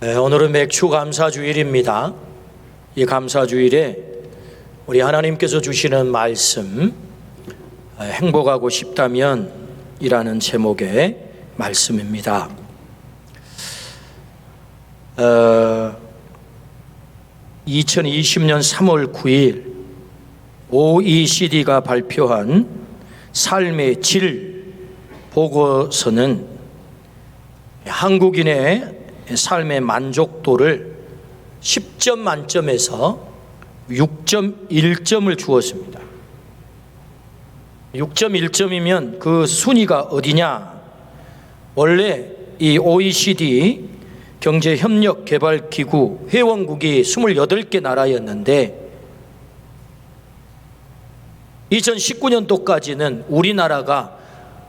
오늘은 맥주 감사주일입니다. 이 감사주일에 우리 하나님께서 주시는 말씀, 행복하고 싶다면 이라는 제목의 말씀입니다. 2020년 3월 9일 OECD가 발표한 삶의 질 보고서는 한국인의 삶의 만족도를 10점 만점에서 6.1점을 주었습니다. 6.1점이면 그 순위가 어디냐? 원래 이 OECD 경제협력개발기구 회원국이 28개 나라였는데 2019년도까지는 우리나라가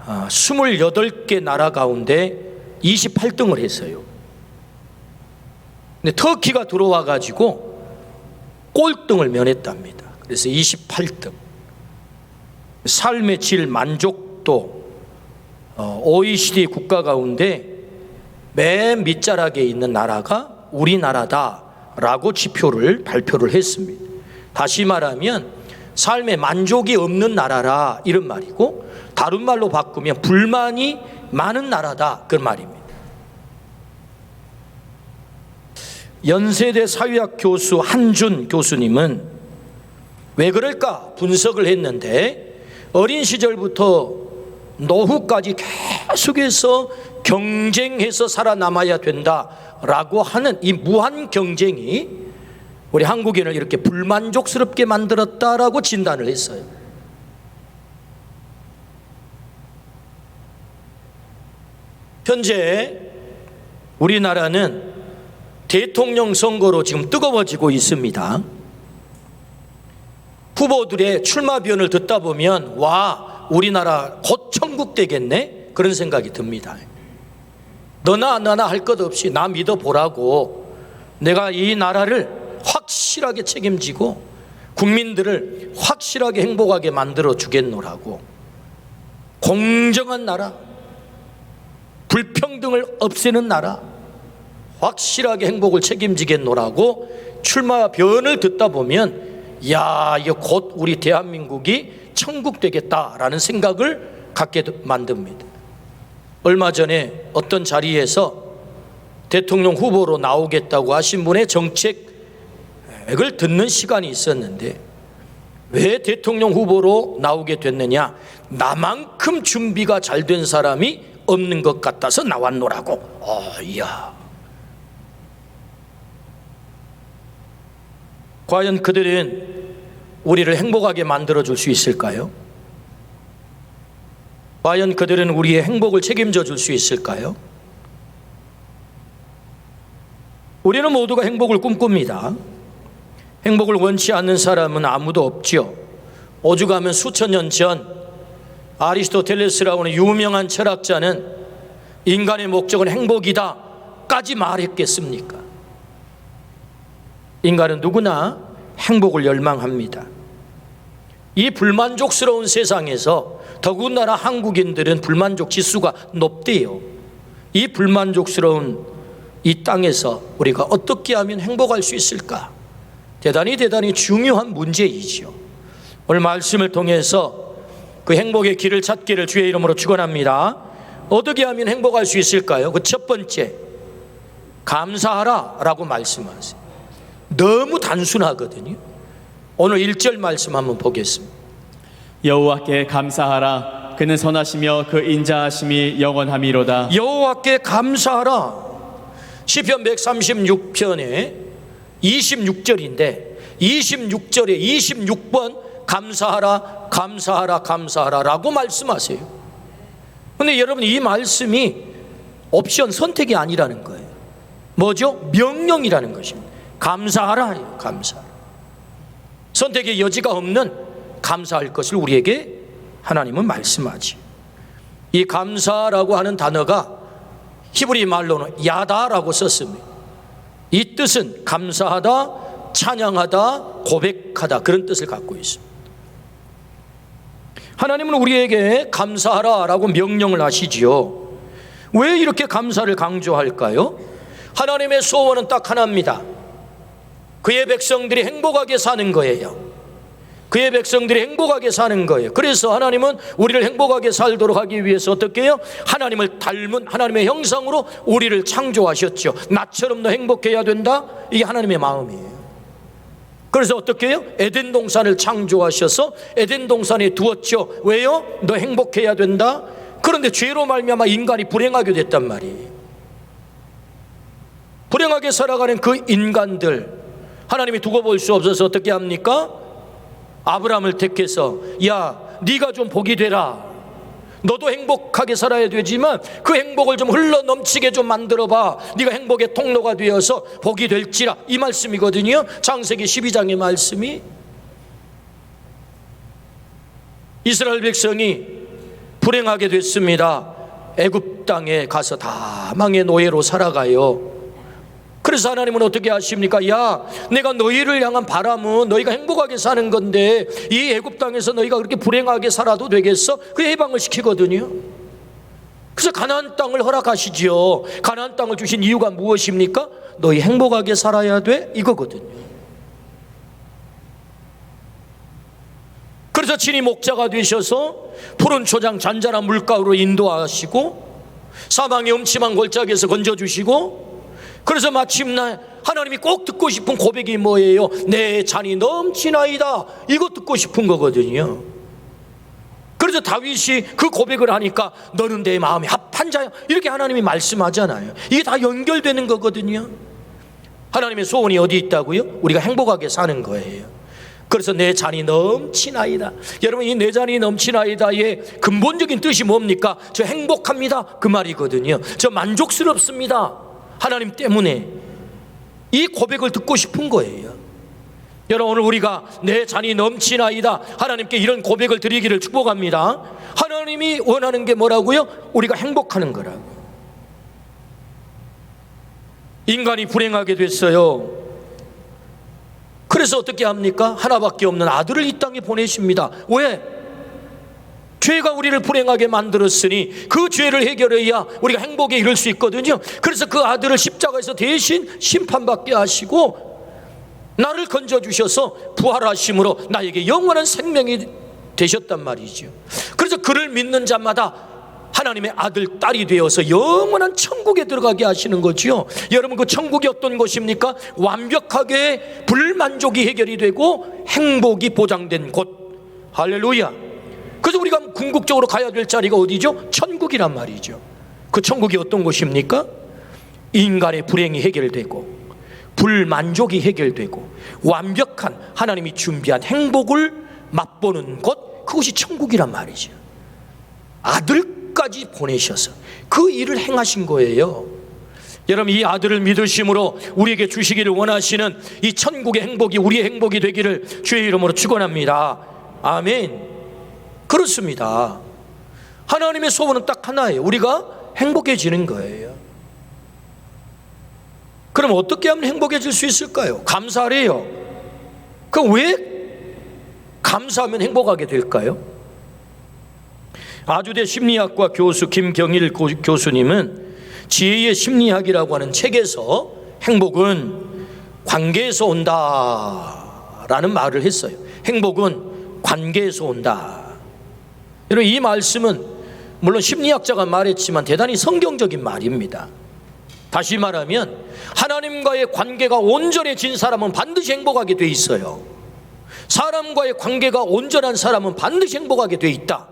28개 나라 가운데 28등을 했어요. 근데 터키가 들어와 가지고 꼴등을 면했답니다. 그래서 28등. 삶의 질 만족도 OECD 국가 가운데 맨 밑자락에 있는 나라가 우리나라다라고 지표를 발표를 했습니다. 다시 말하면 삶에 만족이 없는 나라라 이런 말이고, 다른 말로 바꾸면 불만이 많은 나라다 그런 말입니다. 연세대 사회학 교수 한준 교수님은 왜 그럴까 분석을 했는데, 어린 시절부터 노후까지 계속해서 경쟁해서 살아남아야 된다라고 하는 이 무한 경쟁이 우리 한국인을 이렇게 불만족스럽게 만들었다라고 진단을 했어요. 현재 우리나라는 대통령 선거로 지금 뜨거워지고 있습니다. 후보들의 출마비언을 듣다 보면 와, 우리나라 곧 천국 되겠네 그런 생각이 듭니다. 너나 나나 할 것 없이 나 믿어보라고, 내가 이 나라를 확실하게 책임지고 국민들을 확실하게 행복하게 만들어 주겠노라고, 공정한 나라, 불평등을 없애는 나라, 확실하게 행복을 책임지겠노라고 출마변을 듣다 보면 야, 이거 곧 우리 대한민국이 천국 되겠다라는 생각을 갖게 만듭니다. 얼마 전에 어떤 자리에서 대통령 후보로 나오겠다고 하신 분의 정책을 듣는 시간이 있었는데, 왜 대통령 후보로 나오게 됐느냐? 나만큼 준비가 잘 된 사람이 없는 것 같아서 나왔노라고. 이야. 과연 그들은 우리를 행복하게 만들어줄 수 있을까요? 과연 그들은 우리의 행복을 책임져 줄 수 있을까요? 우리는 모두가 행복을 꿈꿉니다. 행복을 원치 않는 사람은 아무도 없지요. 오죽하면 수천 년 전 아리스토텔레스라고 하는 유명한 철학자는 인간의 목적은 행복이다 까지 말했겠습니까? 인간은 누구나 행복을 열망합니다. 이 불만족스러운 세상에서 더군다나 한국인들은 불만족 지수가 높대요. 이 불만족스러운 이 땅에서 우리가 어떻게 하면 행복할 수 있을까? 대단히 중요한 문제이지요. 오늘 말씀을 통해서 그 행복의 길을 찾기를 주의 이름으로 축원합니다. 어떻게 하면 행복할 수 있을까요? 그 첫 번째, 감사하라 라고 말씀하세요. 너무 단순하거든요. 오늘 1절 말씀 한번 보겠습니다. 여호와께 감사하라. 그는 선하시며 그 인자하심이 영원함이로다. 여호와께 감사하라. 시편 136편에 26절인데 26절에 26번 감사하라 감사하라 감사하라 라고 말씀하세요. 그런데 여러분, 이 말씀이 옵션 선택이 아니라는 거예요. 뭐죠? 명령이라는 것입니다. 감사하라. 감사하라. 선택의 여지가 없는 감사할 것을 우리에게 하나님은 말씀하지. 이 감사라고 하는 단어가 히브리 말로는 야다라고 썼습니다. 이 뜻은 감사하다, 찬양하다, 고백하다 그런 뜻을 갖고 있습니다. 하나님은 우리에게 감사하라라고 명령을 하시지요. 왜 이렇게 감사를 강조할까요? 하나님의 소원은 딱 하나입니다. 그의 백성들이 행복하게 사는 거예요. 그의 백성들이 행복하게 사는 거예요. 그래서 하나님은 우리를 행복하게 살도록 하기 위해서 어떻게 해요? 하나님을 닮은 하나님의 형상으로 우리를 창조하셨죠. 나처럼 너 행복해야 된다. 이게 하나님의 마음이에요. 그래서 어떻게 해요? 에덴 동산을 창조하셔서 에덴 동산에 두었죠. 왜요? 너 행복해야 된다. 그런데 죄로 말미암아 인간이 불행하게 됐단 말이에요. 불행하게 살아가는 그 인간들 하나님이 두고 볼 수 없어서 어떻게 합니까? 아브라함을 택해서 야 네가 좀 복이 되라. 너도 행복하게 살아야 되지만 그 행복을 좀 흘러넘치게 좀 만들어봐. 네가 행복의 통로가 되어서 복이 될지라. 이 말씀이거든요. 창세기 12장의 말씀이. 이스라엘 백성이 불행하게 됐습니다. 애굽 땅에 가서 다 망의 노예로 살아가요. 그래서 하나님은 어떻게 하십니까? 야, 내가 너희를 향한 바람은 너희가 행복하게 사는 건데 이 애굽 땅에서 너희가 그렇게 불행하게 살아도 되겠어? 그 해방을 시키거든요. 그래서 가나안 땅을 허락하시지요. 가나안 땅을 주신 이유가 무엇입니까? 너희 행복하게 살아야 돼? 이거거든요. 그래서 친히 목자가 되셔서 푸른 초장 잔잔한 물가로 인도하시고 사방의 음침한 골짜기에서 건져주시고, 그래서 마침내 하나님이 꼭 듣고 싶은 고백이 뭐예요? 내 잔이 넘치나이다. 이거 듣고 싶은 거거든요. 그래서 다윗이 그 고백을 하니까 너는 내 마음에 합한 자야, 이렇게 하나님이 말씀하잖아요. 이게 다 연결되는 거거든요. 하나님의 소원이 어디 있다고요? 우리가 행복하게 사는 거예요. 그래서 내 잔이 넘치나이다. 여러분, 이 내 잔이 넘치나이다의 근본적인 뜻이 뭡니까? 저 행복합니다, 그 말이거든요. 저 만족스럽습니다, 하나님 때문에. 이 고백을 듣고 싶은 거예요. 여러분, 오늘 우리가 내 잔이 넘치나이다, 하나님께 이런 고백을 드리기를 축복합니다. 하나님이 원하는 게 뭐라고요? 우리가 행복하는 거라고. 인간이 불행하게 됐어요. 그래서 어떻게 합니까? 하나밖에 없는 아들을 이 땅에 보내십니다. 왜? 죄가 우리를 불행하게 만들었으니 그 죄를 해결해야 우리가 행복에 이를 수 있거든요. 그래서 그 아들을 십자가에서 대신 심판받게 하시고 나를 건져주셔서 부활하심으로 나에게 영원한 생명이 되셨단 말이죠. 그래서 그를 믿는 자마다 하나님의 아들, 딸이 되어서 영원한 천국에 들어가게 하시는 거죠. 여러분, 그 천국이 어떤 곳입니까? 완벽하게 불만족이 해결이 되고 행복이 보장된 곳. 할렐루야. 그래서 우리가 궁극적으로 가야 될 자리가 어디죠? 천국이란 말이죠. 그 천국이 어떤 곳입니까? 인간의 불행이 해결되고 불만족이 해결되고 완벽한 하나님이 준비한 행복을 맛보는 곳, 그것이 천국이란 말이죠. 아들까지 보내셔서 그 일을 행하신 거예요. 여러분, 이 아들을 믿으심으로 우리에게 주시기를 원하시는 이 천국의 행복이 우리의 행복이 되기를 주의 이름으로 축원합니다. 아멘. 그렇습니다. 하나님의 소원은 딱 하나예요. 우리가 행복해지는 거예요. 그럼 어떻게 하면 행복해질 수 있을까요? 감사하래요. 그럼 왜 감사하면 행복하게 될까요? 아주대 심리학과 교수 김경일 교수님은 지혜의 심리학이라고 하는 책에서 행복은 관계에서 온다라는 말을 했어요. 행복은 관계에서 온다. 여러분, 이 말씀은 물론 심리학자가 말했지만 대단히 성경적인 말입니다. 다시 말하면 하나님과의 관계가 온전해진 사람은 반드시 행복하게 돼 있어요. 사람과의 관계가 온전한 사람은 반드시 행복하게 돼 있다.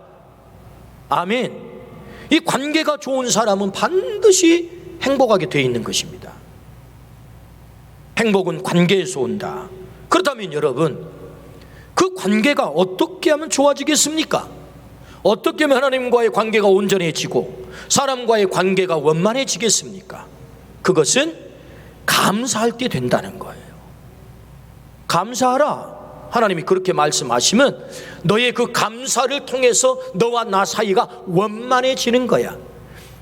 아멘. 이 관계가 좋은 사람은 반드시 행복하게 돼 있는 것입니다. 행복은 관계에서 온다. 그렇다면 여러분, 그 관계가 어떻게 하면 좋아지겠습니까? 어떻게 하면 하나님과의 관계가 온전해지고 사람과의 관계가 원만해지겠습니까? 그것은 감사할 때 된다는 거예요. 감사하라. 하나님이 그렇게 말씀하시면 너의 그 감사를 통해서 너와 나 사이가 원만해지는 거야.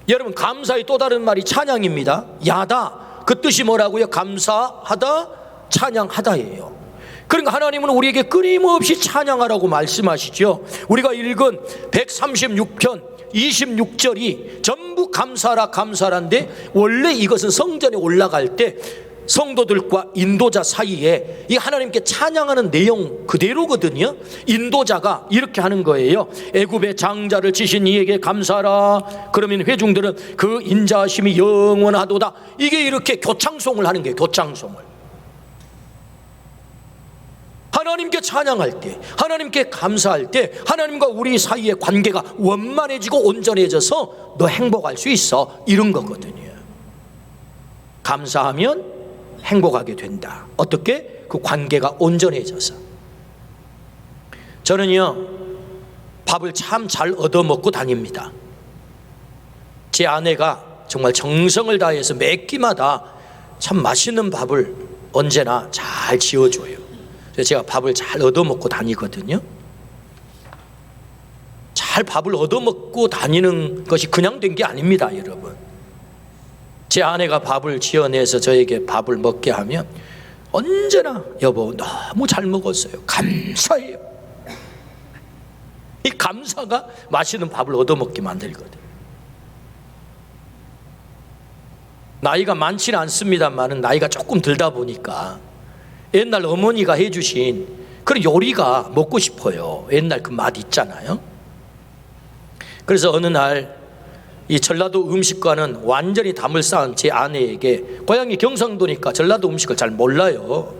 여러분, 감사의 또 다른 말이 찬양입니다. 야다. 그 뜻이 뭐라고요? 감사하다, 찬양하다예요. 그러니까 하나님은 우리에게 끊임없이 찬양하라고 말씀하시죠. 우리가 읽은 136편 26절이 전부 감사라 감사란데, 원래 이것은 성전에 올라갈 때 성도들과 인도자 사이에 이 하나님께 찬양하는 내용 그대로거든요. 인도자가 이렇게 하는 거예요. 애굽의 장자를 치신 이에게 감사라. 그러면 회중들은 그 인자하심이 영원하도다. 이게 이렇게 교창송을 하는 거예요. 교창송을. 하나님께 찬양할 때, 하나님께 감사할 때 하나님과 우리 사이의 관계가 원만해지고 온전해져서 너 행복할 수 있어, 이런 거거든요. 감사하면 행복하게 된다. 어떻게? 그 관계가 온전해져서. 저는요, 밥을 참 잘 얻어먹고 다닙니다. 제 아내가 정말 정성을 다해서 매 끼마다 참 맛있는 밥을 언제나 잘 지어줘요. 그래서 제가 밥을 잘 얻어먹고 다니거든요. 잘 밥을 얻어먹고 다니는 것이 그냥 된 게 아닙니다, 여러분. 제 아내가 밥을 지어내서 저에게 밥을 먹게 하면 언제나 여보 너무 잘 먹었어요, 감사해요. 이 감사가 맛있는 밥을 얻어먹게 만들거든요. 나이가 많지는 않습니다만 나이가 조금 들다 보니까 옛날 어머니가 해주신 그런 요리가 먹고 싶어요. 옛날 그 맛 있잖아요. 그래서 어느 날 이 전라도 음식과는 완전히 담을 쌓은 제 아내에게, 고향이 경상도니까 전라도 음식을 잘 몰라요.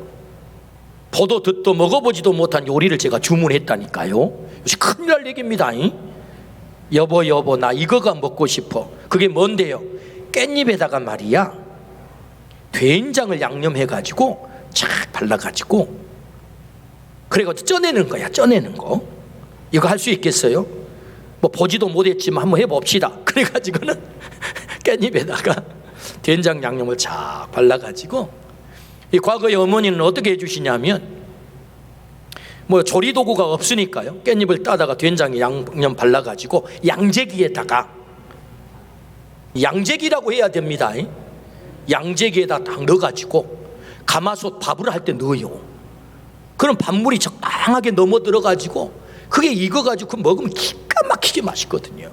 보도 듣도 먹어보지도 못한 요리를 제가 주문했다니까요. 역시 큰일 날 얘기입니다. 여보 나 이거가 먹고 싶어. 그게 뭔데요? 깻잎에다가 말이야, 된장을 양념해가지고 착 발라가지고 그래가지고 쪄내는 거야. 쪄내는 거. 이거 할 수 있겠어요? 뭐 보지도 못했지만 한번 해봅시다. 그래가지고는 깻잎에다가 된장 양념을 착 발라가지고, 이 과거에 어머니는 어떻게 해주시냐면, 뭐 조리도구가 없으니까요, 깻잎을 따다가 된장에 양념 발라가지고 양재기에다가, 양재기라고 해야 됩니다. 양재기에다 딱 넣어가지고 가마솥 밥을 할 때 넣어요. 그럼 밥물이 적당하게 넘어 들어가지고 그게 익어가지고 먹으면 기가 막히게 맛있거든요.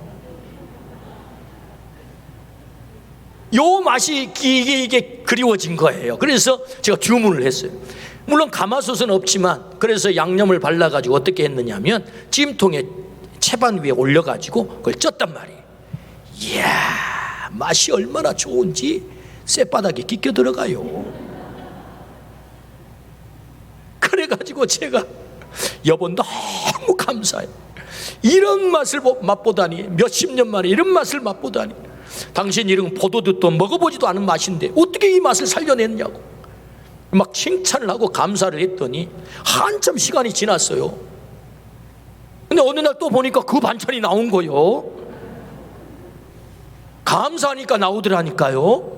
요 맛이 이게 그리워진 거예요. 그래서 제가 주문을 했어요. 물론 가마솥은 없지만, 그래서 양념을 발라가지고 어떻게 했느냐면 찜통에 채반 위에 올려가지고 그걸 쪘단 말이에요. 이야, 맛이 얼마나 좋은지 쌔바닥에 끼껴 들어가요. 그래가지고 제가 여보 너무 감사해. 이런 맛을 맛보다니, 몇십 년 만에 이런 맛을 맛보다니. 당신 이런 보도 듣도 먹어보지도 않은 맛인데 어떻게 이 맛을 살려냈냐고 막 칭찬을 하고 감사를 했더니 한참 시간이 지났어요. 근데 어느 날 또 보니까 그 반찬이 나온 거요. 감사하니까 나오더라니까요.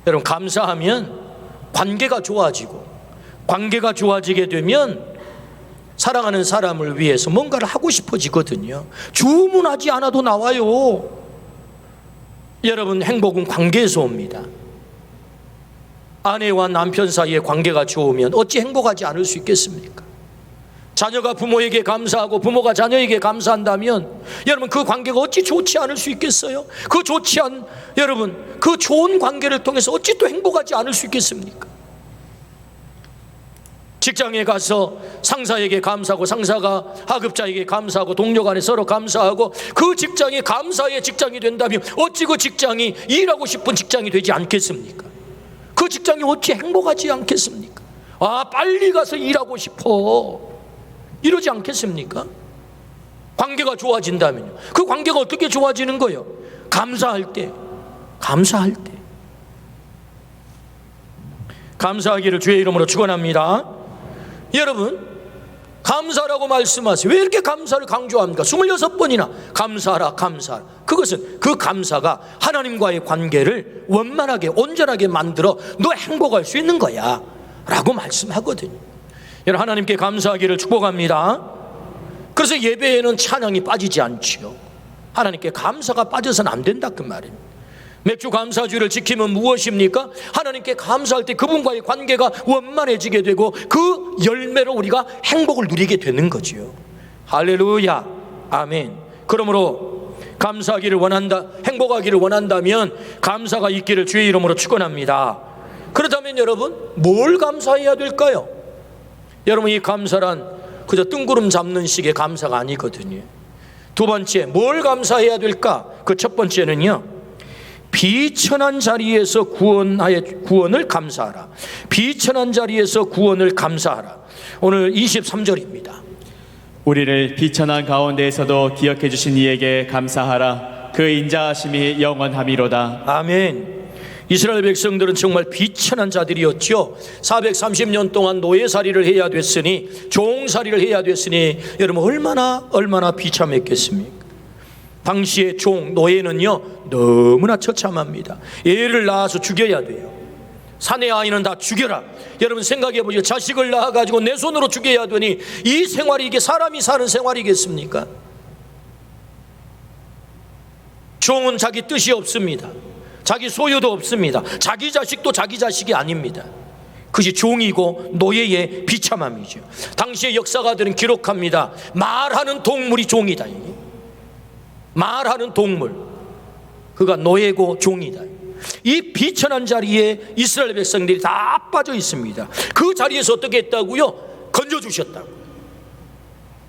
여러분, 감사하면 관계가 좋아지고, 관계가 좋아지게 되면 사랑하는 사람을 위해서 뭔가를 하고 싶어지거든요. 주문하지 않아도 나와요. 여러분, 행복은 관계에서 옵니다. 아내와 남편 사이의 관계가 좋으면 어찌 행복하지 않을 수 있겠습니까? 자녀가 부모에게 감사하고 부모가 자녀에게 감사한다면 여러분, 그 관계가 어찌 좋지 않을 수 있겠어요? 여러분, 그 좋은 관계를 통해서 어찌 또 행복하지 않을 수 있겠습니까? 직장에 가서 상사에게 감사하고, 상사가 하급자에게 감사하고, 동료 간에 서로 감사하고, 그 직장이 감사의 직장이 된다면 어찌 그 직장이 일하고 싶은 직장이 되지 않겠습니까? 그 직장이 어찌 행복하지 않겠습니까? 아, 빨리 가서 일하고 싶어, 이러지 않겠습니까? 관계가 좋아진다면요. 그 관계가 어떻게 좋아지는 거예요? 감사할 때. 감사하기를 주의 이름으로 축원합니다. 여러분, 감사라고 말씀하세요. 왜 이렇게 감사를 강조합니까? 26번이나 감사하라. 그것은 그 감사가 하나님과의 관계를 원만하게 온전하게 만들어 너 행복할 수 있는 거야 라고 말씀하거든요. 여러분, 하나님께 감사하기를 축복합니다. 그래서 예배에는 찬양이 빠지지 않지요. 하나님께 감사가 빠져서는 안 된다, 그 말입니다. 맥주 감사주의를 지키면 무엇입니까? 하나님께 감사할 때 그분과의 관계가 원만해지게 되고 그 열매로 우리가 행복을 누리게 되는 거지요. 할렐루야, 아멘. 그러므로 감사하기를 원한다, 행복하기를 원한다면 감사가 있기를 주의 이름으로 축원합니다. 그렇다면 여러분, 뭘 감사해야 될까요? 여러분, 이 감사란 그저 뜬구름 잡는 식의 감사가 아니거든요. 두 번째, 뭘 감사해야 될까? 그 첫 번째는요, 비천한 자리에서 구원을 감사하라. 비천한 자리에서 구원을 감사하라. 오늘 23절입니다. 우리를 비천한 가운데에서도 기억해 주신 이에게 감사하라. 그 인자하심이 영원함이로다. 아멘. 이스라엘 백성들은 정말 비천한 자들이었죠. 430년 동안 노예살이를 해야 됐으니, 종살이를 해야 됐으니 여러분 얼마나 비참했겠습니까? 당시의 노예는요 너무나 처참합니다. 애를 낳아서 죽여야 돼요. 사내 아이는 다 죽여라. 여러분 생각해 보세요. 자식을 낳아가지고 내 손으로 죽여야 되니 이 생활이 이게 사람이 사는 생활이겠습니까? 종은 자기 뜻이 없습니다. 자기 소유도 없습니다. 자기 자식도 자기 자식이 아닙니다. 그것이 종이고 노예의 비참함이죠. 당시의 역사가들은 기록합니다. 말하는 동물이 종이다. 말하는 동물, 그가 노예고 종이다. 이 비천한 자리에 이스라엘 백성들이 다 빠져 있습니다. 그 자리에서 어떻게 했다고요? 건져주셨다고.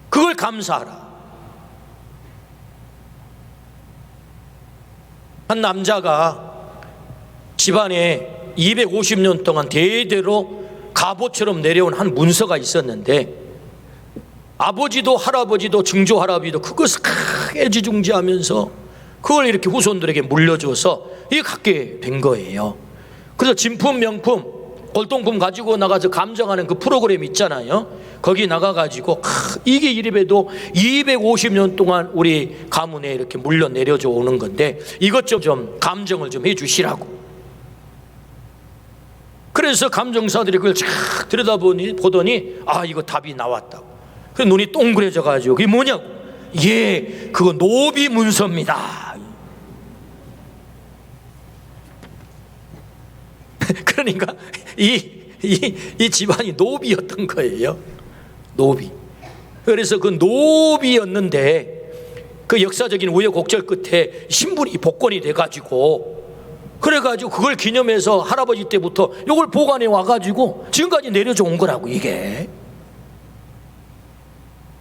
그걸 감사하라. 한 남자가 집안에 250년 동안 대대로 갑옷처럼 내려온 한 문서가 있었는데, 아버지도 할아버지도 증조 할아버지도 그것을 크게 애지중지하면서 그걸 이렇게 후손들에게 물려줘서 이게 갖게 된 거예요. 그래서 진품 명품 골동품 가지고 나가서 감정하는 그 프로그램 있잖아요. 거기 나가가지고 이게 이래봬도 250년 동안 우리 가문에 이렇게 물려 내려져 오는 건데 이것 좀 감정을 좀 해주시라고. 그래서 감정사들이 그걸 쫙 들여다보더니 이거 답이 나왔다고. 그 눈이 동그래져 가지고 그게 뭐냐고. 그거 노비 문서입니다. 그러니까 이 집안이 노비였던 거예요. 노비. 그래서 그 노비였는데 그 역사적인 우여곡절 끝에 신분이 복권이 돼가지고, 그래가지고 그걸 기념해서 할아버지 때부터 이걸 보관해 와가지고 지금까지 내려져 온 거라고. 이게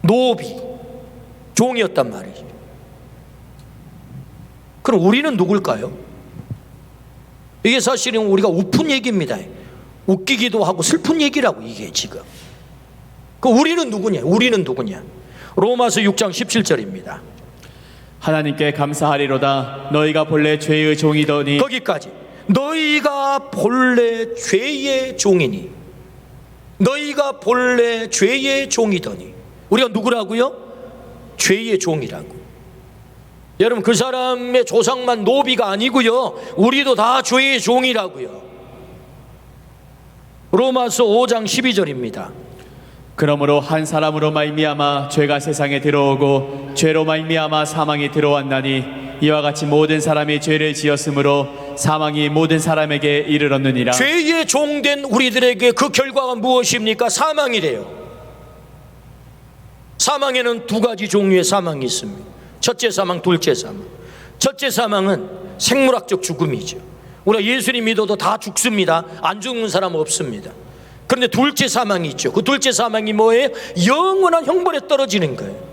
노비, 종이었단 말이죠. 그럼 우리는 누굴까요? 이게 사실은 우리가 웃픈 얘기입니다. 웃기기도 하고 슬픈 얘기라고. 이게 지금 우리는 누구냐? 우리는 누구냐? 로마서 6장 17절입니다 하나님께 감사하리로다. 너희가 본래 죄의 종이더니. 거기까지. 너희가 본래 죄의 종이니. 너희가 본래 죄의 종이더니. 우리가 누구라고요? 죄의 종이라고. 여러분, 그 사람의 조상만 노비가 아니고요, 우리도 다 죄의 종이라고요. 로마서 5장 12절입니다 그러므로 한 사람으로 말미암아 죄가 세상에 들어오고 죄로 말미암아 사망이 들어왔나니 이와 같이 모든 사람이 죄를 지었으므로 사망이 모든 사람에게 이르렀느니라. 죄의 종된 우리들에게 그 결과가 무엇입니까? 사망이래요. 사망에는 두 가지 종류의 사망이 있습니다. 첫째 사망, 둘째 사망. 첫째 사망은 생물학적 죽음이죠. 우리가 예수님 믿어도 다 죽습니다. 안 죽는 사람은 없습니다. 그런데 둘째 사망이 있죠. 그 둘째 사망이 뭐예요? 영원한 형벌에 떨어지는 거예요.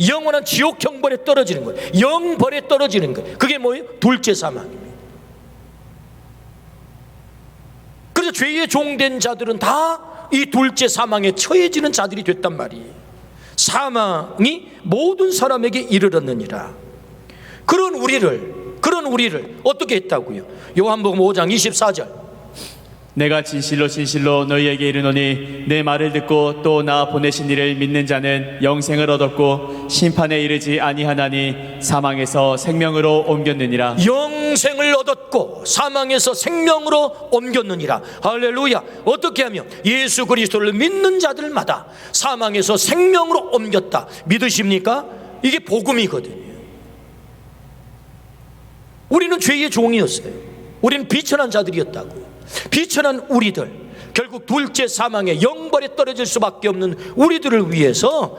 영원한 지옥 형벌에 떨어지는 거예요. 영벌에 떨어지는 거예요. 그게 뭐예요? 둘째 사망입니다. 그래서 죄의 종된 자들은 다 이 둘째 사망에 처해지는 자들이 됐단 말이에요. 사망이 모든 사람에게 이르렀느니라. 그런 우리를 어떻게 했다고요? 요한복음 5장 24절. 내가 진실로 진실로 너희에게 이르노니 내 말을 듣고 또 나 보내신 이를 믿는 자는 영생을 얻었고 심판에 이르지 아니하나니 사망에서 생명으로 옮겼느니라. 영생을 얻었고 사망에서 생명으로 옮겼느니라. 할렐루야. 어떻게 하면? 예수 그리스도를 믿는 자들마다 사망에서 생명으로 옮겼다. 믿으십니까? 이게 복음이거든요. 우리는 죄의 종이었어요. 우리는 비천한 자들이었다고요. 비천한 우리들, 결국 둘째 사망의 영벌에 떨어질 수밖에 없는 우리들을 위해서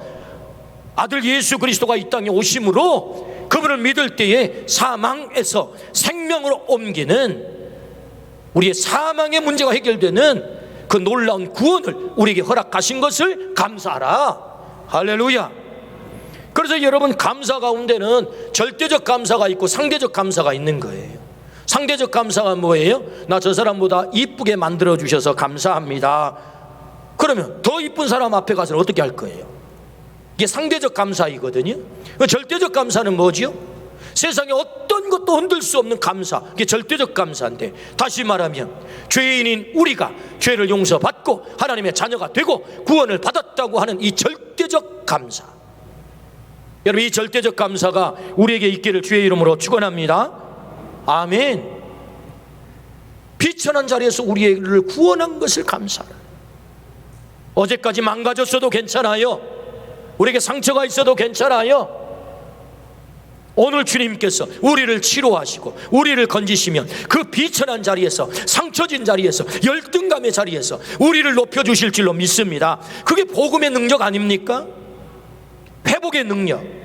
아들 예수 그리스도가 이 땅에 오심으로 그분을 믿을 때에 사망에서 생명으로 옮기는, 우리의 사망의 문제가 해결되는 그 놀라운 구원을 우리에게 허락하신 것을 감사하라. 할렐루야. 그래서 여러분, 감사 가운데는 절대적 감사가 있고 상대적 감사가 있는 거예요. 상대적 감사가 뭐예요? 나 저 사람보다 이쁘게 만들어 주셔서 감사합니다. 그러면 더 이쁜 사람 앞에 가서는 어떻게 할 거예요? 이게 상대적 감사이거든요. 절대적 감사는 뭐지요? 세상에 어떤 것도 흔들 수 없는 감사, 이게 절대적 감사인데, 다시 말하면 죄인인 우리가 죄를 용서받고 하나님의 자녀가 되고 구원을 받았다고 하는 이 절대적 감사, 여러분, 이 절대적 감사가 우리에게 있기를 주의 이름으로 축원합니다. 아멘. 비천한 자리에서 우리를 구원한 것을 감사하라. 어제까지 망가졌어도 괜찮아요. 우리에게 상처가 있어도 괜찮아요. 오늘 주님께서 우리를 치료하시고 우리를 건지시면 그 비천한 자리에서, 상처진 자리에서, 열등감의 자리에서 우리를 높여주실 줄로 믿습니다. 그게 복음의 능력 아닙니까? 회복의 능력.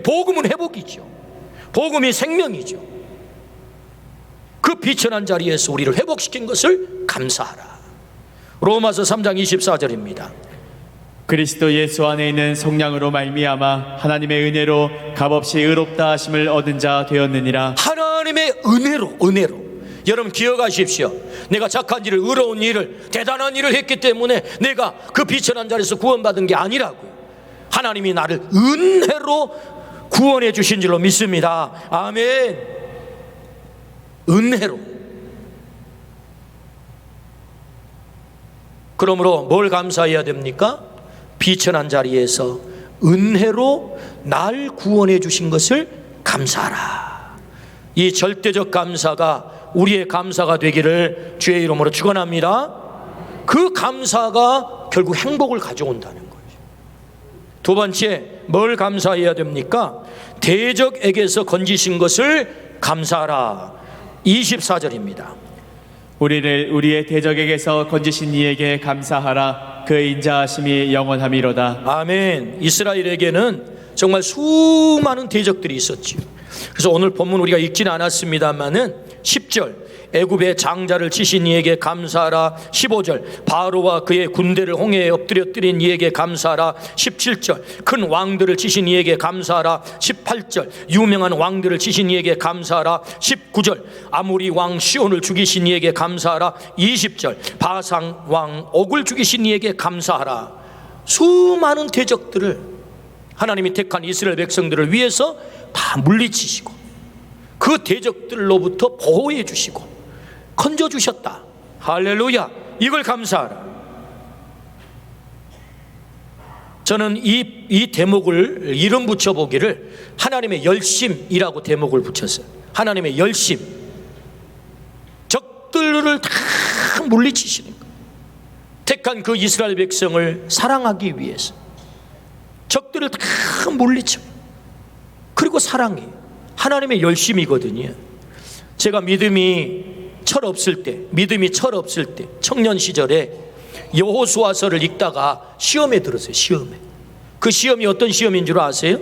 복음은 회복이죠. 복음이 생명이죠. 그 비천한 자리에서 우리를 회복시킨 것을 감사하라. 로마서 3장 24절입니다. 그리스도 예수 안에 있는 성령으로 말미암아 하나님의 은혜로 값없이 의롭다 하심을 얻은 자 되었느니라. 하나님의 은혜로. 여러분 기억하십시오. 내가 착한 일을, 의로운 일을, 대단한 일을 했기 때문에 내가 그 비천한 자리에서 구원받은 게 아니라고요. 하나님이 나를 은혜로 구원해 주신 줄로 믿습니다. 아멘. 은혜로. 그러므로 뭘 감사해야 됩니까? 비천한 자리에서 은혜로 날 구원해 주신 것을 감사하라. 이 절대적 감사가 우리의 감사가 되기를 주의 이름으로 축원합니다. 그 감사가 결국 행복을 가져온다는 거예요. 두 번째, 뭘 감사해야 됩니까? 대적에게서 건지신 것을 감사하라. 24절입니다. 우리를 우리의 대적에게서 건지신 이에게 감사하라. 그의 인자하심이 영원함이로다. 아멘. 이스라엘에게는 정말 수많은 대적들이 있었지요. 그래서 오늘 본문 우리가 읽지는 않았습니다만은 10절 애굽의 장자를 치신 이에게 감사하라. 15절 바로와 그의 군대를 홍해에 엎드려뜨린 이에게 감사하라. 17절 큰 왕들을 치신 이에게 감사하라. 18절 유명한 왕들을 치신 이에게 감사하라. 19절 아모리 왕 시온을 죽이신 이에게 감사하라. 20절 바상 왕 옥을 죽이신 이에게 감사하라. 수많은 대적들을 하나님이 택한 이스라엘 백성들을 위해서 다 물리치시고 그 대적들로부터 보호해 주시고 건져 주셨다. 할렐루야. 이걸 감사하라. 저는 이 대목을 이름 붙여보기를 하나님의 열심이라고 대목을 붙였어요. 하나님의 열심. 적들을 다 물리치시는 거예요. 택한 그 이스라엘 백성을 사랑하기 위해서 적들을 다 물리쳐요. 그리고 사랑해요. 하나님의 열심이거든요. 제가 믿음이 철 없을 때 청년 시절에 여호수아서를 읽다가 시험에 들었어요. 시험에. 그 시험이 어떤 시험인 줄 아세요?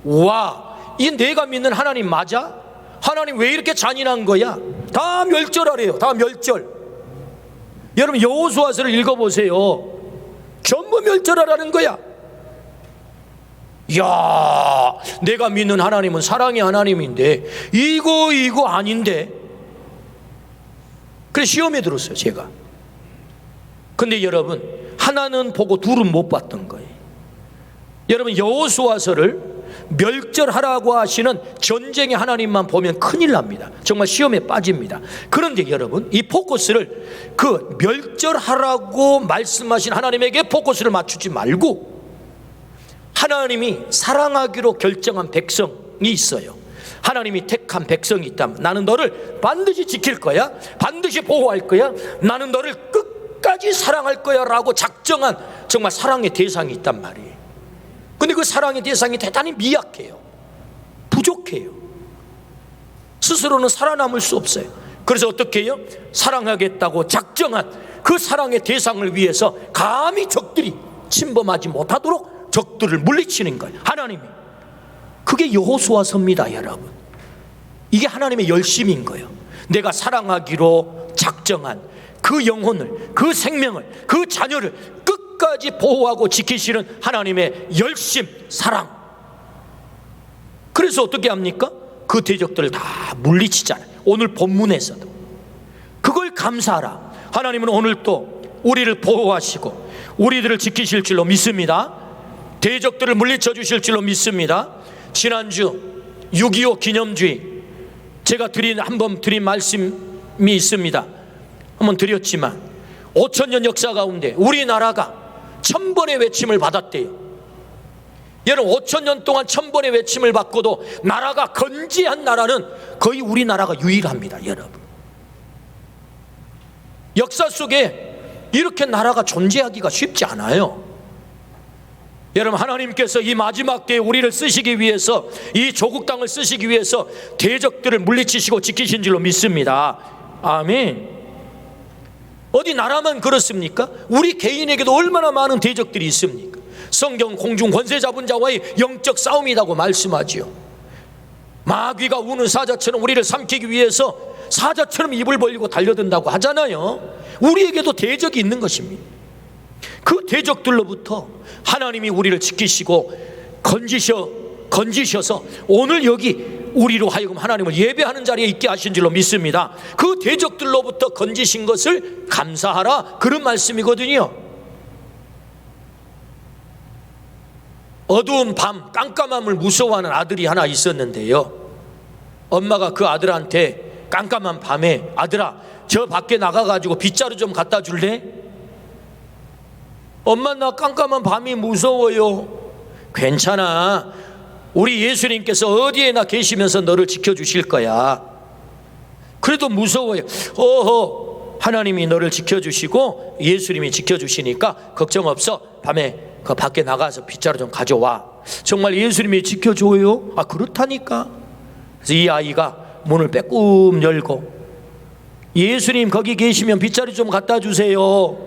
와, 이 내가 믿는 하나님 맞아? 하나님 왜 이렇게 잔인한 거야? 다 멸절하래요. 다 멸절. 여러분 여호수아서를 읽어보세요. 전부 멸절하라는 거야. 이야, 내가 믿는 하나님은 사랑의 하나님인데 이거 아닌데. 그래서 시험에 들었어요, 제가. 근데 여러분, 하나는 보고 둘은 못 봤던 거예요. 여러분, 여호수아서를 멸절하라고 하시는 전쟁의 하나님만 보면 큰일 납니다. 정말 시험에 빠집니다. 그런데 여러분, 이 포커스를 그 멸절하라고 말씀하신 하나님에게 포커스를 맞추지 말고 하나님이 사랑하기로 결정한 백성이 있어요. 하나님이 택한 백성이 있다면 나는 너를 반드시 지킬 거야, 반드시 보호할 거야, 나는 너를 끝까지 사랑할 거야 라고 작정한 정말 사랑의 대상이 있단 말이에요. 근데 그 사랑의 대상이 대단히 미약해요. 부족해요. 스스로는 살아남을 수 없어요. 그래서 어떻게 해요? 사랑하겠다고 작정한 그 사랑의 대상을 위해서 감히 적들이 침범하지 못하도록 적들을 물리치는 거예요. 하나님이. 그게 여호수아서입니다, 여러분. 이게 하나님의 열심인 거예요. 내가 사랑하기로 작정한 그 영혼을, 그 생명을, 그 자녀를 끝까지 보호하고 지키시는 하나님의 열심, 사랑. 그래서 어떻게 합니까? 그 대적들을 다 물리치잖아요. 오늘 본문에서도. 그걸 감사하라. 하나님은 오늘 또 우리를 보호하시고 우리들을 지키실 줄로 믿습니다. 대적들을 물리쳐 주실 줄로 믿습니다. 지난주 6.25 기념주의 제가 한번 드린 말씀이 있습니다. 한번 드렸지만 5,000년 역사 가운데 우리나라가 1000번의 외침을 받았대요. 여러분, 5,000년 동안 1000번의 외침을 받고도 나라가 건재한 나라는 거의 우리나라가 유일합니다, 여러분. 역사 속에 이렇게 나라가 존재하기가 쉽지 않아요. 여러분, 하나님께서 이 마지막 때에 우리를 쓰시기 위해서, 이 조국 땅을 쓰시기 위해서 대적들을 물리치시고 지키신 줄로 믿습니다. 아멘. 어디 나라만 그렇습니까? 우리 개인에게도 얼마나 많은 대적들이 있습니까? 성경 공중 권세 잡은 자와의 영적 싸움이라고 말씀하지요. 마귀가 우는 사자처럼 우리를 삼키기 위해서 사자처럼 입을 벌리고 달려든다고 하잖아요. 우리에게도 대적이 있는 것입니다. 그 대적들로부터 하나님이 우리를 지키시고 건지셔서 오늘 여기 우리로 하여금 하나님을 예배하는 자리에 있게 하신 줄로 믿습니다. 그 대적들로부터 건지신 것을 감사하라, 그런 말씀이거든요. 어두운 밤, 깜깜함을 무서워하는 아들이 하나 있었는데요, 엄마가 그 아들한테 깜깜한 밤에, 아들아, 저 밖에 나가가지고 빗자루 좀 갖다 줄래? 엄마, 나 깜깜한 밤이 무서워요. 괜찮아, 우리 예수님께서 어디에나 계시면서 너를 지켜주실 거야. 그래도 무서워요. 하나님이 너를 지켜주시고 예수님이 지켜주시니까 걱정 없어. 밤에 그 밖에 나가서 빗자루 좀 가져와. 정말 예수님이 지켜줘요? 아, 그렇다니까. 그래서 이 아이가 문을 빼꼼 열고, 예수님 거기 계시면 빗자루 좀 갖다 주세요.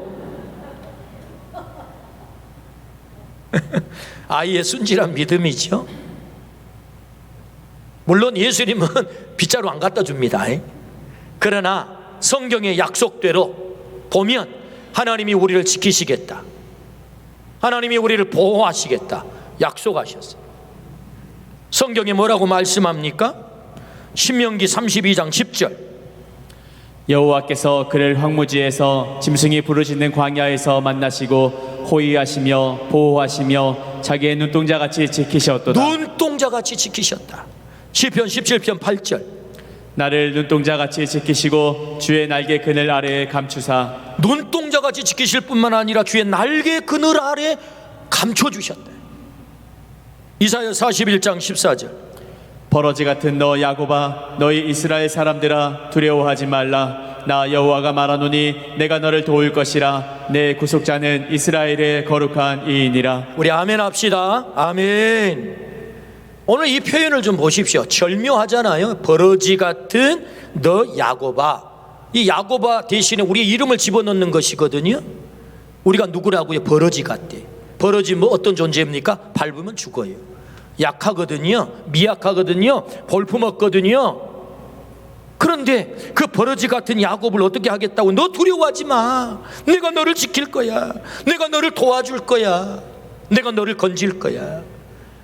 아이의 순진한 믿음이죠. 물론 예수님은 빗자루 안 갖다 줍니다. 그러나 성경의 약속대로 보면 하나님이 우리를 지키시겠다, 하나님이 우리를 보호하시겠다 약속하셨어요. 성경에 뭐라고 말씀합니까? 신명기 32장 10절. 여호와께서 그를 황무지에서 짐승이 부르짖는 광야에서 만나시고 호위하시며 보호하시며 자기의 눈동자같이 지키셨도다. 눈동자같이 지키셨다. 시편 17편 8절. 나를 눈동자같이 지키시고 주의 날개 그늘 아래에 감추사. 눈동자같이 지키실 뿐만 아니라 주의 날개 그늘 아래 감춰주셨다. 이사야 41장 14절. 버러지 같은 너 야곱아, 너희 이스라엘 사람들아, 두려워하지 말라. 나 여호와가 말하노니 내가 너를 도울 것이라. 내 구속자는 이스라엘의 거룩한 이이니라. 우리 아멘 합시다. 아멘. 오늘 이 표현을 좀 보십시오. 절묘하잖아요. 버러지 같은 너 야곱아. 이 야곱아 대신에 우리의 이름을 집어넣는 것이거든요. 우리가 누구라고요? 버러지 같대. 버러지 뭐 어떤 존재입니까? 밟으면 죽어요. 약하거든요. 미약하거든요. 볼품없거든요. 그런데 그 버러지 같은 야곱을 어떻게 하겠다고? 너 두려워하지 마. 내가 너를 지킬 거야. 내가 너를 도와줄 거야. 내가 너를 건질 거야.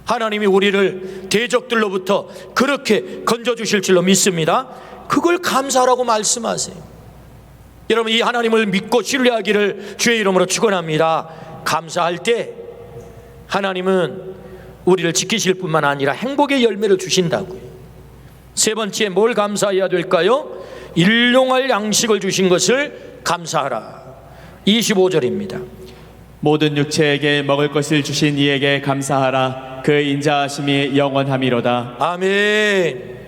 하나님이 우리를 대적들로부터 그렇게 건져주실 줄로 믿습니다. 그걸 감사하라고 말씀하세요. 여러분, 이 하나님을 믿고 신뢰하기를 주의 이름으로 축원합니다. 감사할 때 하나님은 우리를 지키실 뿐만 아니라 행복의 열매를 주신다고요. 세 번째, 뭘 감사해야 될까요? 일용할 양식을 주신 것을 감사하라. 25절입니다. 모든 육체에게 먹을 것을 주신 이에게 감사하라. 그 인자하심이 영원함이로다. 아멘.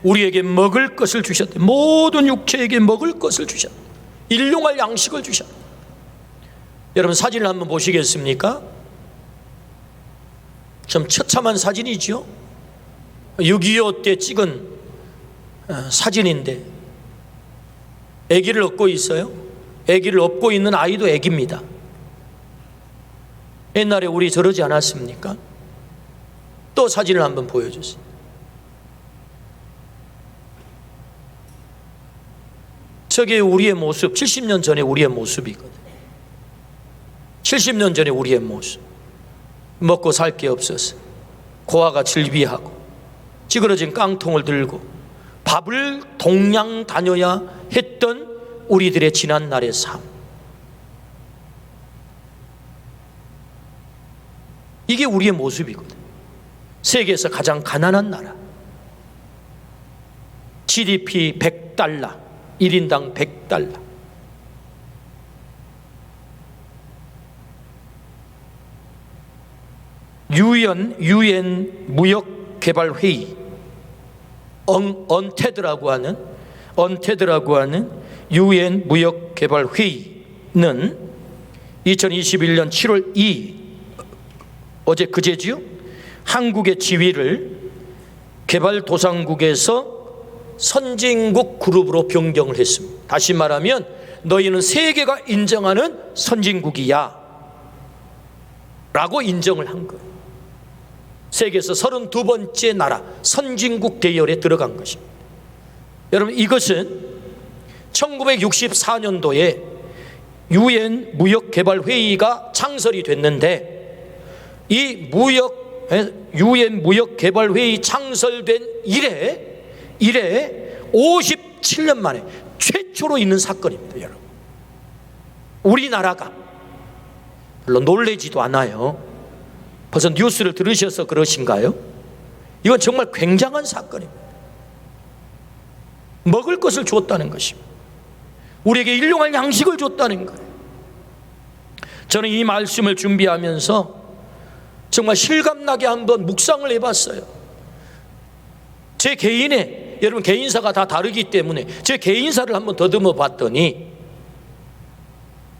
우리에게 먹을 것을 주셨다. 모든 육체에게 먹을 것을 주셨다. 일용할 양식을 주셨다. 여러분, 사진을 한번 보시겠습니까? 좀 처참한 사진이죠. 6.25 때 찍은 사진인데 아기를 업고 있어요. 아기를 업고 있는 아이도 아기입니다. 옛날에 우리 저러지 않았습니까? 또 사진을 한번 보여주세요. 저게 우리의 모습, 70년 전에 우리의 모습이거든요. 70년 전에 우리의 모습. 먹고 살 게 없어서 고아가 질비하고 찌그러진 깡통을 들고 밥을 동량 다녀야 했던 우리들의 지난날의 삶. 이게 우리의 모습이거든. 세계에서 가장 가난한 나라. GDP 100달러, 1인당 100달러. UN 무역개발회의, 언테드라고 하는 UN 무역개발회의는 2021년 7월 2일, 어제 그제지요? 한국의 지위를 개발도상국에서 선진국 그룹으로 변경을 했습니다. 다시 말하면 너희는 세계가 인정하는 선진국이야 라고 인정을 한 거예요. 세계에서 32번째 나라 선진국 대열에 들어간 것입니다. 여러분, 이것은 1964년도에 UN 무역개발회의가 창설이 됐는데, 이 UN 무역개발회의 창설된 이래 57년 만에 최초로 있는 사건입니다. 여러분, 우리나라가 별로 놀라지도 않아요. 벌써 뉴스를 들으셔서 그러신가요? 이건 정말 굉장한 사건입니다. 먹을 것을 줬다는 것입니다. 우리에게 일용할 양식을 줬다는 거예요. 저는 이 말씀을 준비하면서 정말 실감나게 한번 묵상을 해봤어요. 제 개인의, 여러분 개인사가 다 다르기 때문에 제 개인사를 한번 더듬어 봤더니,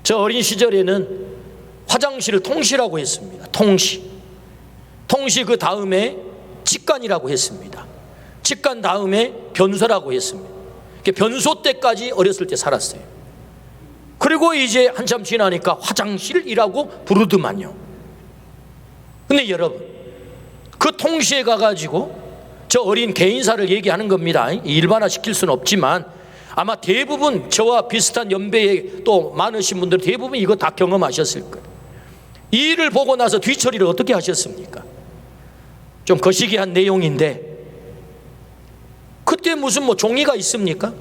저 어린 시절에는 화장실을 통시라고 했습니다. 통시 그 다음에 직간이라고 했습니다. 직간 다음에 변소라고 했습니다. 변소 때까지 어렸을 때 살았어요. 그리고 이제 한참 지나니까 화장실이라고 부르더만요. 근데 여러분, 그 통시에 가가지고 저 어린 개인사를 얘기하는 겁니다. 일반화 시킬 수는 없지만 아마 대부분 저와 비슷한 연배에 또 많으신 분들 대부분 이거 다 경험하셨을 거예요. 이 일을 보고 나서 뒤처리를 어떻게 하셨습니까? 좀 거시기한 내용인데, 그때 무슨 종이가 있습니까?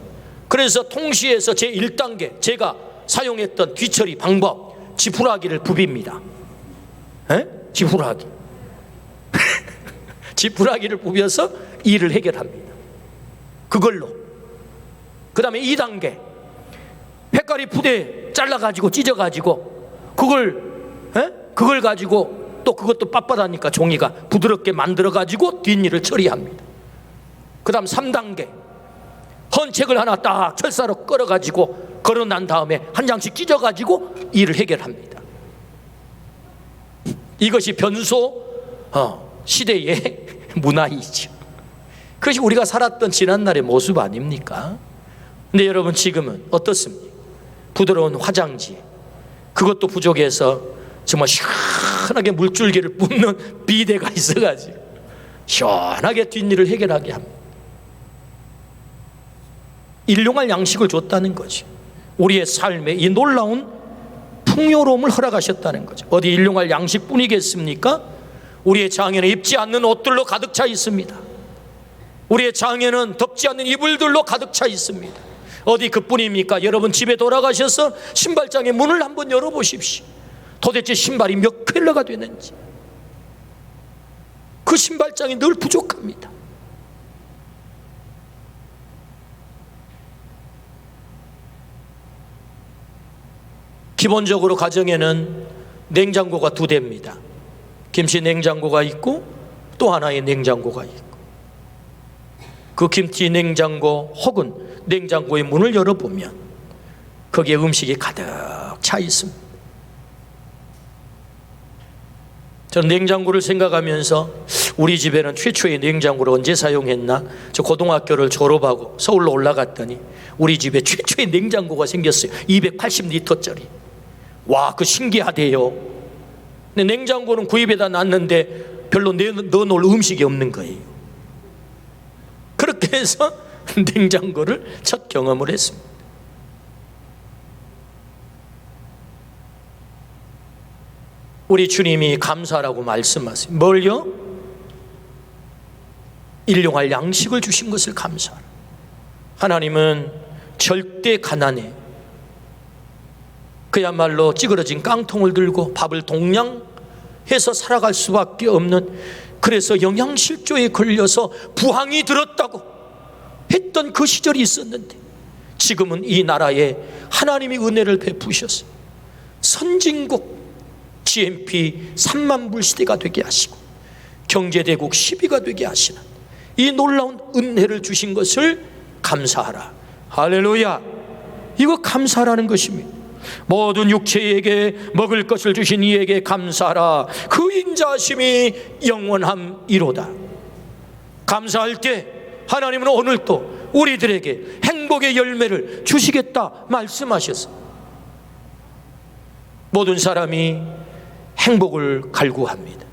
그래서 통시에서 제 1단계 제가 사용했던 뒤처리 방법, 지푸라기를 부빕니다. 지푸라기 지푸라기를 부벼서 일을 해결합니다. 그걸로. 그 다음에 2단계 횟가리 푸대 잘라가지고 찢어가지고 그걸 가지고 또 그것도 빳빳하니까 종이가 부드럽게 만들어가지고 뒷일을 처리합니다. 그 다음 3단계 헌 책을 하나 딱 철사로 걸어가지고 걸어난 다음에 한 장씩 찢어가지고 일을 해결합니다. 이것이 변소 시대의 문화이죠. 그것이 우리가 살았던 지난날의 모습 아닙니까? 근데 여러분, 지금은 어떻습니까? 부드러운 화장지, 그것도 부족해서 정말 시원하게 물줄기를 뿜는 비데가 있어가지고 시원하게 뒷일을 해결하게 합니다. 일용할 양식을 줬다는 거죠. 우리의 삶에 이 놀라운 풍요로움을 허락하셨다는 거죠. 어디 일용할 양식뿐이겠습니까? 우리의 장에는 입지 않는 옷들로 가득 차 있습니다. 우리의 장에는 덮지 않는 이불들로 가득 차 있습니다. 어디 그뿐입니까? 여러분, 집에 돌아가셔서 신발장의 문을 한번 열어보십시오. 도대체 신발이 몇 켤레가 되는지. 그 신발장이 늘 부족합니다. 기본적으로 가정에는 냉장고가 2대입니다. 김치 냉장고가 있고 또 하나의 냉장고가 있고, 그 김치 냉장고 혹은 냉장고의 문을 열어보면 거기에 음식이 가득 차 있습니다. 저는 냉장고를 생각하면서 우리 집에는 최초의 냉장고를 언제 사용했나? 저 고등학교를 졸업하고 서울로 올라갔더니 우리 집에 최초의 냉장고가 생겼어요. 280리터짜리. 와, 그 신기하대요. 근데 냉장고는 구입에다 놨는데 별로 넣어놓을 음식이 없는 거예요. 그렇게 해서 냉장고를 첫 경험을 했습니다. 우리 주님이 감사라고 말씀하세요. 뭘요? 일용할 양식을 주신 것을 감사하라. 하나님은 절대 가난해 그야말로 찌그러진 깡통을 들고 밥을 동량해서 살아갈 수밖에 없는, 그래서 영양실조에 걸려서 부항이 들었다고 했던 그 시절이 있었는데, 지금은 이 나라에 하나님이 은혜를 베푸셔서 선진국 GNP 3만 불 시대가 되게 하시고 경제대국 10위가 되게 하시는 이 놀라운 은혜를 주신 것을 감사하라. 할렐루야. 이거 감사라는 것입니다. 모든 육체에게 먹을 것을 주신 이에게 감사하라. 그 인자심이 영원함이로다. 감사할 때 하나님은 오늘 또 우리들에게 행복의 열매를 주시겠다 말씀하셨어. 모든 사람이 행복을 갈구합니다.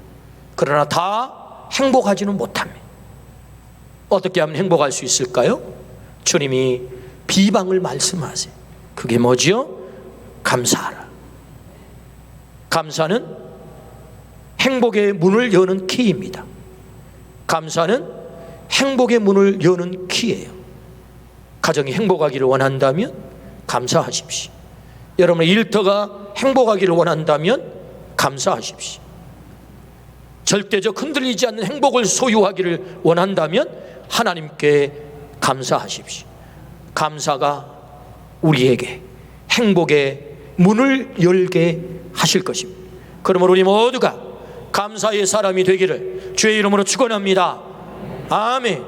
그러나 다 행복하지는 못합니다. 어떻게 하면 행복할 수 있을까요? 주님이 비방을 말씀하세요. 그게 뭐지요? 감사하라. 감사는 행복의 문을 여는 키입니다. 감사는 행복의 문을 여는 키예요. 가정이 행복하기를 원한다면 감사하십시오. 여러분의 일터가 행복하기를 원한다면 감사하십시오. 절대적 흔들리지 않는 행복을 소유하기를 원한다면 하나님께 감사하십시오. 감사가 우리에게 행복의 문을 열게 하실 것입니다. 그러므로 우리 모두가 감사의 사람이 되기를 주의 이름으로 축원합니다. 아멘.